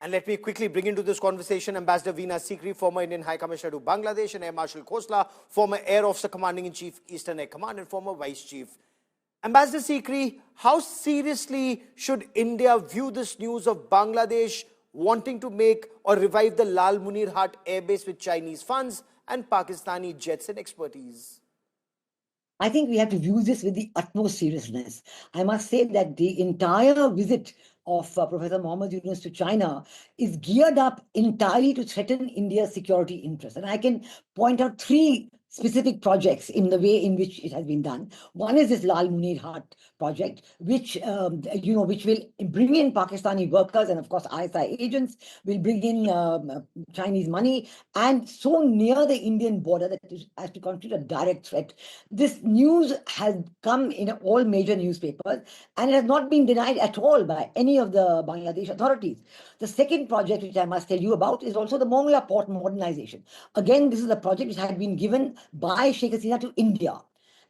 And let me quickly bring into this conversation Ambassador Veena Sikri, former Indian High Commissioner to Bangladesh, and Air Marshal Khosla, former Air Officer Commanding-in-Chief, Eastern Air Command, and former Vice Chief. Ambassador Sikri, how seriously should India view this news of Bangladesh wanting to make or revive the Lal Munirhat Air Base with Chinese funds and Pakistani jets and expertise? I think we have to view this with the utmost seriousness. I must say that the entire visit of Professor Mohammed Yunus to China is geared up entirely to threaten India's security interests. And I can point out three specific projects in the way in which it has been done. One is this Lal Munirhat project, which which will bring in Pakistani workers and of course ISI agents, will bring in Chinese money, and so near the Indian border that it has to constitute a direct threat. This news has come in all major newspapers and it has not been denied at all by any of the Bangladesh authorities. The second project, which I must tell you about, is also the Mongla Port modernization. Again, this is a project which had been given by Sheikh Hasina to India.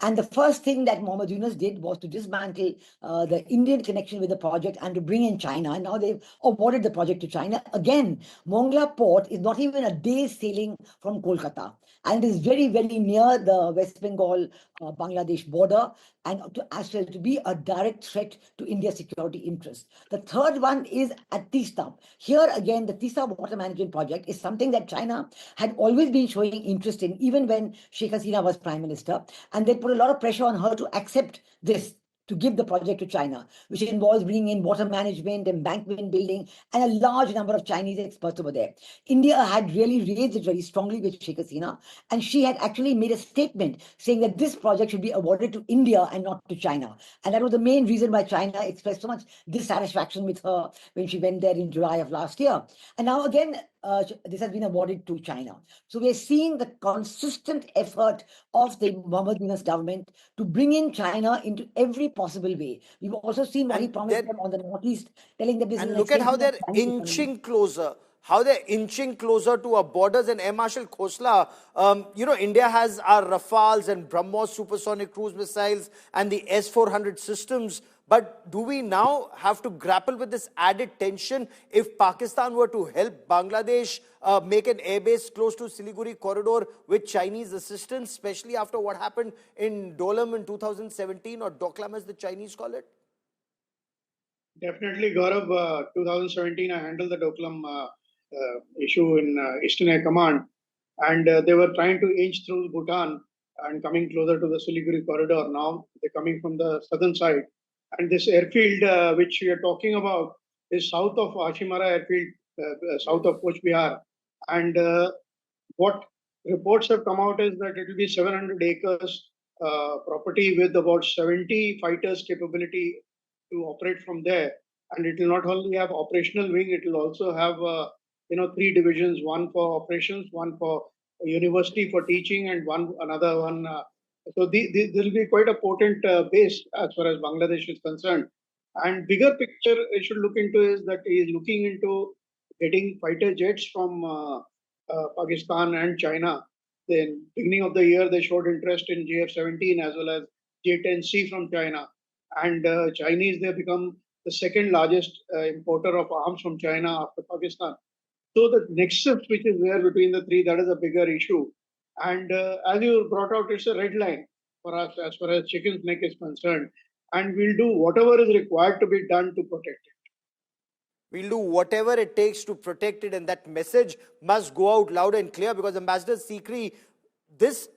And the first thing that Mohammed Yunus did was to dismantle the Indian connection with the project and to bring in China. And now they've awarded the project to China. Again, Mongla Port is not even a day's sailing from Kolkata. And it is very, very near the West Bengal Bangladesh border, and to be a direct threat to India's security interests. The third one is at Teesta. Here again, the Teesta water management project is something that China had always been showing interest in, even when Sheikh Hasina was Prime Minister. And they put a lot of pressure on her to accept this, to give the project to China, which involves bringing in water management, embankment building, and a large number of Chinese experts over there. India had really raised it very strongly with Sheikh Hasina, and she had actually made a statement saying that this project should be awarded to India and not to China. And that was the main reason why China expressed so much dissatisfaction with her when she went there in July of last year. And now again, this has been awarded to China. So we're seeing the consistent effort of the Mohammed Yunus government to bring in China into every possible way. We've also seen what he promised them on the Northeast, telling them this and is look at how they're inching closer. How they're inching closer to our borders. And Air Marshal Khosla, India has our Rafales and BrahMos supersonic cruise missiles and the S-400 systems. But do we now have to grapple with this added tension if Pakistan were to help Bangladesh make an airbase close to Siliguri corridor with Chinese assistance, especially after what happened in Dolam in 2017, or Doklam as the Chinese call it? Definitely, Gaurav. 2017, I handled the Doklam issue in Eastern Air Command, and they were trying to inch through Bhutan and coming closer to the Siliguri corridor. Now they're coming from the southern side. And this airfield which we are talking about is south of Ashimara airfield, south of Coach Bihar. And what reports have come out is that it will be 700 acres property with about 70 fighters capability to operate from there. And it will not only have operational wing, it will also have three divisions: one for operations, one for university for teaching, and another one. So there will be quite a potent base as far as Bangladesh is concerned. And bigger picture it should look into is that he is looking into getting fighter jets from Pakistan and China. Then beginning of the year they showed interest in JF-17 as well as J-10C from China. And Chinese, they have become the second largest importer of arms from China after Pakistan. So the nexus which is there between the three, that is a bigger issue. And as you brought out, it's a red line for us as far as Chicken's Neck is concerned. And we'll do whatever is required to be done to protect it. We'll do whatever it takes to protect it, and that message must go out loud and clear, because Ambassador Sikri, this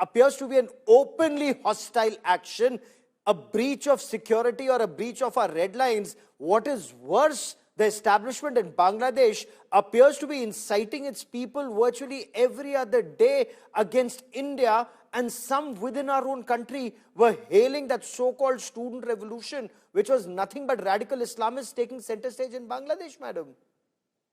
appears to be an openly hostile action, a breach of security or a breach of our red lines. What is worse, the establishment in Bangladesh appears to be inciting its people virtually every other day against India, and some within our own country were hailing that so-called student revolution, which was nothing but radical Islamists taking center stage in Bangladesh, madam.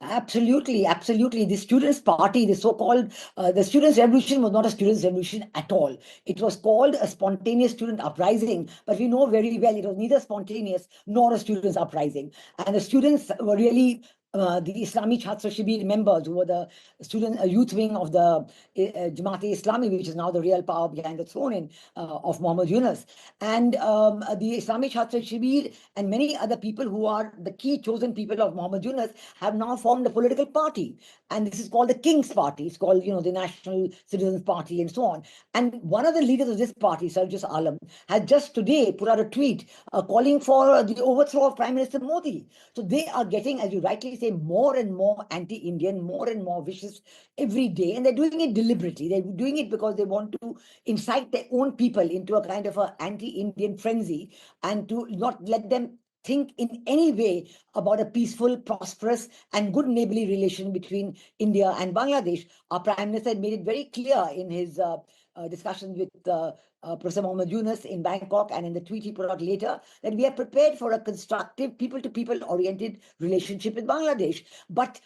Absolutely, absolutely. The Students' Party, the so-called, the Students' Revolution was not a students' revolution at all. It was called a spontaneous student uprising, but we know very well it was neither spontaneous nor a students' uprising. And the students were really the Islami Chhatra Shibir members, who were the youth wing of the Jamaat-e-Islami, which is now the real power behind the throne of Muhammad Yunus. And the Islami Chhatra Shibir and many other people who are the key chosen people of Muhammad Yunus have now formed a political party. And this is called the King's Party. It's called, the National Citizens Party and so on. And one of the leaders of this party, Sarjis Alam, has just today put out a tweet calling for the overthrow of Prime Minister Modi. So they are getting, as you rightly say, more and more anti-Indian, more and more vicious every day. And they're doing it deliberately. They're doing it because they want to incite their own people into a kind of an anti-Indian frenzy and to not let them think in any way about a peaceful, prosperous, and good neighborly relation between India and Bangladesh. Our Prime Minister had made it very clear in his discussions with Professor Mohammad Yunus in Bangkok and in the tweet he put out later, that we are prepared for a constructive, people-to-people oriented relationship with Bangladesh. But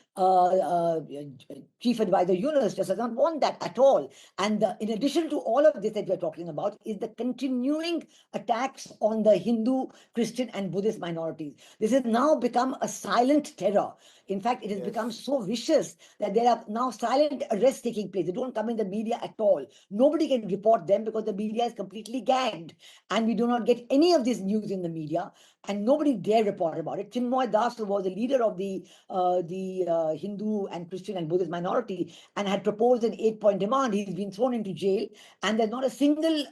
Chief Advisor Yunus just does not want that at all. And in addition to all of this that we're talking about is the continuing attacks on the Hindu, Christian, and Buddhist minorities. This has now become a silent terror. In fact, it has become so vicious that there are now silent arrests taking place. They don't come in the media at all. Nobody can report them because the media is completely gagged. And we do not get any of this news in the media. And nobody dare report about it. Chinmoy Das, who was the leader of the Hindu and Christian and Buddhist minority and had proposed an 8-point demand, he's been thrown into jail. And there's not a single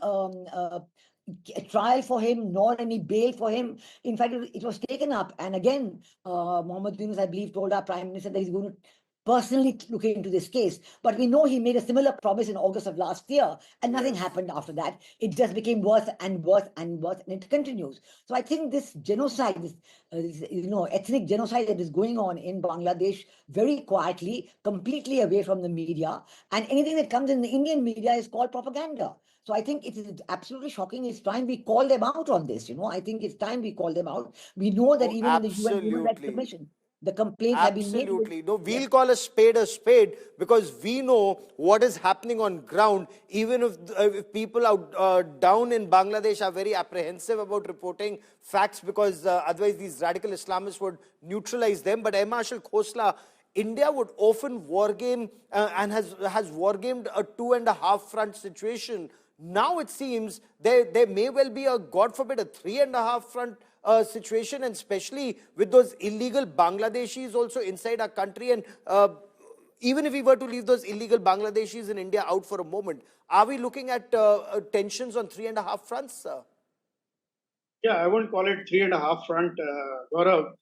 trial for him, nor any bail for him. In fact, it was taken up. And again, Mohammad Yunus, I believe, told our Prime Minister that he's going to personally look into this case. But we know he made a similar promise in August of last year, and nothing happened after that. It just became worse and worse and worse, and it continues. So I think this genocide, this ethnic genocide that is going on in Bangladesh very quietly, completely away from the media, and anything that comes in the Indian media is called propaganda. So I think it is absolutely shocking. It's time we call them out on this. I think it's time we call them out. We know that even in the UN Human Rights Absolutely. Commission, the complaints have been made. Absolutely. No, we'll call a spade because we know what is happening on ground. Even if people out down in Bangladesh are very apprehensive about reporting facts because otherwise these radical Islamists would neutralize them. But Air Marshal Khosla, India would often wargame and has wargamed a 2.5 front situation. Now it seems there may well be a, God forbid, a 3.5 front situation, and especially with those illegal Bangladeshis also inside our country. And even if we were to leave those illegal Bangladeshis in India out for a moment, are we looking at tensions on 3.5 fronts? Yeah, I won't call it 3.5 front, Gaurav.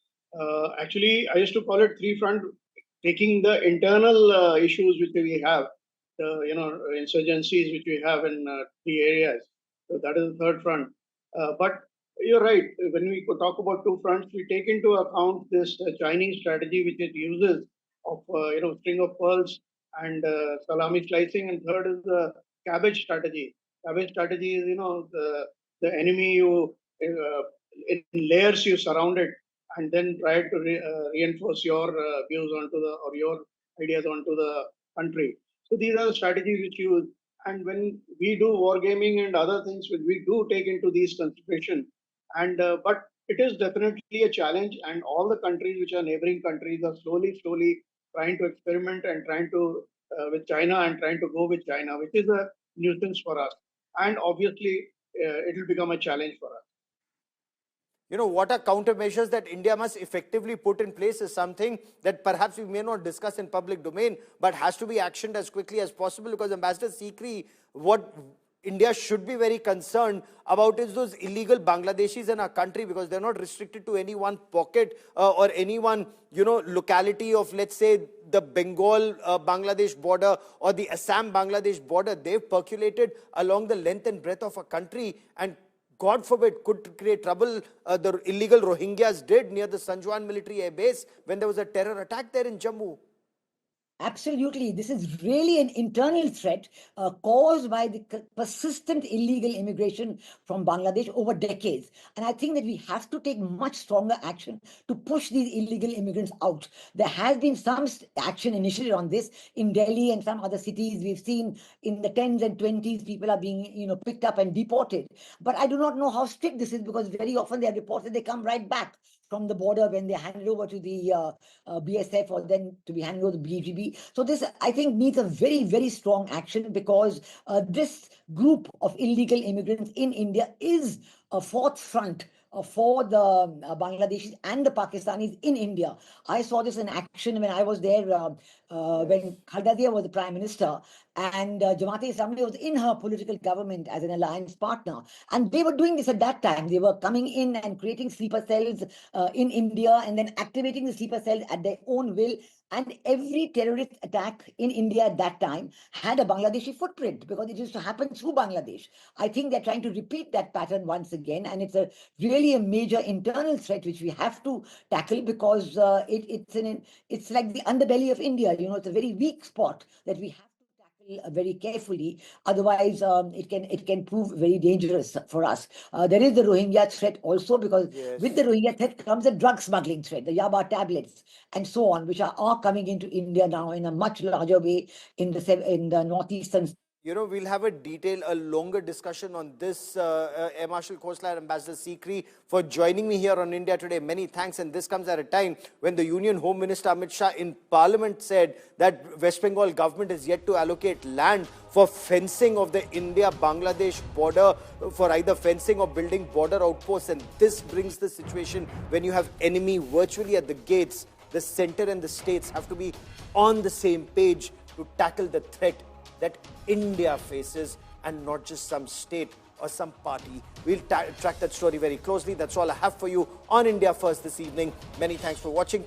Actually, I used to call it 3 front, taking the internal issues which we have, the insurgencies which we have in 3 areas. So that is the third front. But you're right. When we talk about 2 fronts, we take into account this Chinese strategy which it uses of string of pearls and salami slicing, and third is the cabbage strategy. Cabbage strategy is the enemy you in layers you surround it and then try to reinforce your views onto or your ideas onto the country. So these are the strategies which you use. And when we do wargaming and other things, we do take into these consideration. And but it is definitely a challenge, and all the countries which are neighboring countries are slowly trying to experiment and trying to with China and trying to go with China, which is a nuisance for us. And obviously, it will become a challenge for us. What are countermeasures that India must effectively put in place is something that perhaps we may not discuss in public domain, but has to be actioned as quickly as possible, because Ambassador Sikri, what India should be very concerned about is those illegal Bangladeshis in our country, because they're not restricted to any one pocket or any one, locality of, let's say, the Bengal Bangladesh border or the Assam Bangladesh border. They've percolated along the length and breadth of our country, and God forbid, could create trouble. The illegal Rohingyas did near the Sanjuan military air base when there was a terror attack there in Jammu. Absolutely. This is really an internal threat caused by the persistent illegal immigration from Bangladesh over decades. And I think that we have to take much stronger action to push these illegal immigrants out. There has been some action initiated on this in Delhi and some other cities. We've seen in the 10s and 20s people are being picked up and deported. But I do not know how strict this is, because very often they are deported, they come right back. from the border when they handed over to the BSF or then to be handed over to BGB. So this, I think, needs a very, very strong action because this group of illegal immigrants in India is a fourth front for the Bangladeshis and the Pakistanis in India. I saw this in action when I was there when Khaleda Zia was the Prime Minister and Jamaat-e-Islami was in her political government as an alliance partner. And they were doing this at that time. They were coming in and creating sleeper cells in India and then activating the sleeper cells at their own will. And every terrorist attack in India at that time had a Bangladeshi footprint because it used to happen through Bangladesh. I think they're trying to repeat that pattern once again. And it's really a major internal threat which we have to tackle because it's like the underbelly of India. It's a very weak spot that we have to tackle very carefully. Otherwise, it can prove very dangerous for us. There is the Rohingya threat also because with the Rohingya threat comes the drug smuggling threat, the Yaba tablets and so on, which are coming into India now in a much larger way in the northeastern. We'll have a longer discussion on this. Air Marshal Khosla and Ambassador Sikri for joining me here on India Today. Many thanks. And this comes at a time when the Union Home Minister Amit Shah in Parliament said that West Bengal government is yet to allocate land for fencing of the India-Bangladesh border, for either fencing or building border outposts. And this brings the situation when you have enemy virtually at the gates. The center and the states have to be on the same page to tackle the threat that India faces and not just some state or some party. We'll track that story very closely. That's all I have for you on India First this evening. Many thanks for watching.